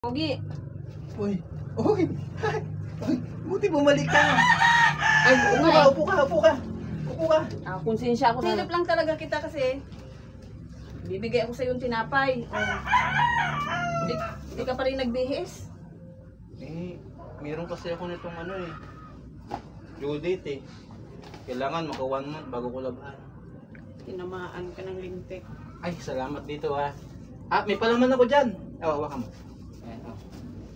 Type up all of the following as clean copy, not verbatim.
Pogi. Uy, uy, uy, buti bumalik ka. Ay, upo ka. Upo ka. Konsensya ako. Silip lang talaga kita kasi bibigay ako sa yung tinapay. Hindi ka pa rin nagbihis. Meron kasi ako nitong Judith eh. Kailangan maka 1 month bago ko labahan. Tinamaan ka ng lintik. Ay, salamat dito ha. May palaman ako dyan. Hawakan mo. Ayan,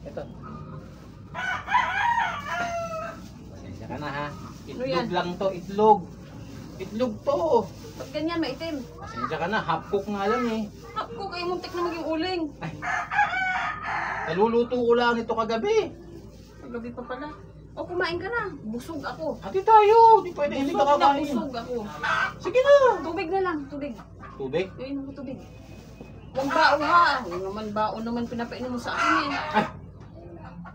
ito. Pasensya ka na ha. Itlog lang to, itlog. Itlog to. Ba't ganyan maitim? Pasensya ka na, half cook nga lang eh. Ako kayo muntik na maging uling. Ay, naluluto ko lang nito kagabi. Kagabi pa pala. O kumain ka na. Busog ako. Hati tayo, di pwede hindi ka kakain. Busog ako. Sige na. Tubig na lang, tubig. Tubig? Iinom ko tubig. Huwag baon ha. Baon naman pinapainom mo sa akin eh. Ay,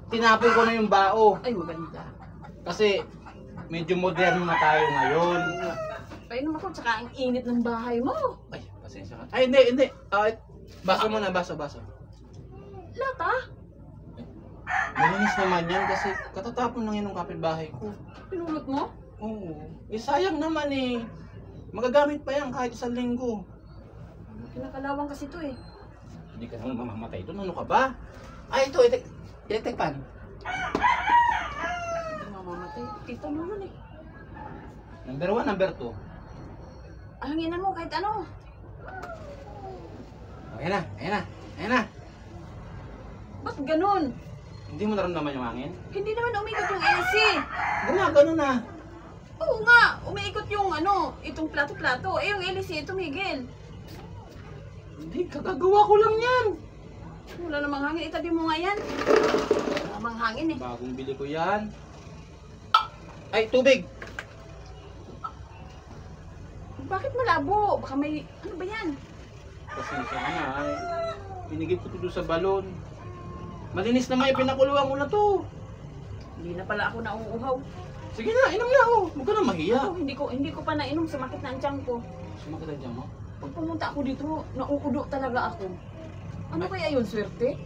tinapoy ko na yung bao. Ay, maganda. Kasi medyo moderno na tayo ngayon. Painom ako, tsaka ang init ng bahay mo. Ay, pasensya ka. Ay, hindi. Baso mo na, baso. Lata? Malinis naman yan kasi katatapon lang yan ng kapitbahay ko. Pinulot mo? Oo. Sayang naman eh. Magagamit pa yan kahit 1 linggo. Kinakalawang kasi to eh. Hindi ka naman mamamatay doon. Ano ka ba? Ay, ito. Electric pan. Hindi mamamatay. Tito naman eh. Number 1, number 2. Alanginan mo kahit ano. Ayan na. Ba't ganun? Hindi mo naramdaman yung hangin? Hindi naman umikot yung AC. Gano'n na. Oo nga, umiikot yung itong plato-plato. Eh yung LC, tumigil. Hindi, kagagawa ko lang yan. Wala namang hangin. Itabi mo nga yan. Wala namang hangin eh. Bagong bili ko yan. Ay, tubig. Bakit malabo? Baka may, ano ba yan? Pasensya ka na ay. Pinigil ko ito sa balon. Malinis naman yung pinakuluan ko na to. Hindi na pala ako nauuhaw. Sige na, inom na ako. Huwag ka na mahiya. Ako, hindi ko pa nainom. Sumakit na ang tiyan ko. Sumakit ang tiyan mo? Pag pumunta ako dito, nauudo talaga ako. Ano kaya yun, swerte?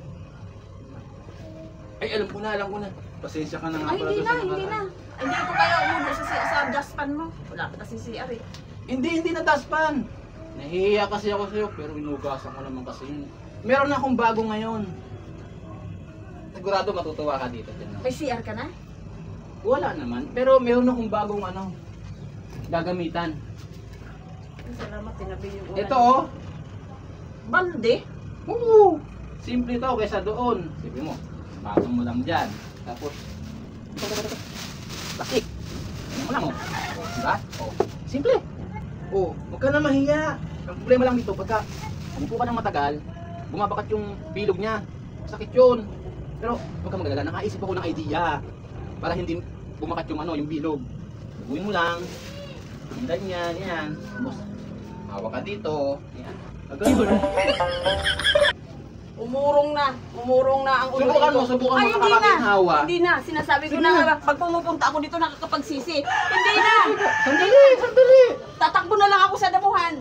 Ay, alam ko na. Pasensya ka na nga Ay, hindi na. Ay, hindi ko kaya umudo sa dustpan mo. Wala ka kasi CR eh. Hindi na daspan. Nahihiya kasi ako sa'yo, pero inugasan ko naman kasi yun. Meron na akong bago ngayon. Sigurado matutuwa ka dito. May CR ka na? Wala naman, pero meron akong bagong gagamitan. Salamat, tinabi yung ulan. Ito oh. Balde? Oo. Simple to kaysa doon. Sabi mo, patong mo lang dyan. Tapos, plastic. Ano mo lang oh. Diba? Oh. Simple. Oh, huwag ka na mahiya. Ang problema lang dito, pagka umupo ka ng matagal, bumabakat yung bilog niya. Sakit yun. Pero huwag ka magalala, nakaisip ako ng idea. Para hindi bumakat yung bilog. Bubuin mo lang. Ang ganyan, yan. Tapos, hawa ka dito. Yan. Umurong na ang ulo. Subukan mo nakakakinhawa. Hindi na, sinasabi ko na pag pumupunta ako dito nakakapagsisi. Hindi na! Sandali! Tatakbo na lang ako sa damuhan.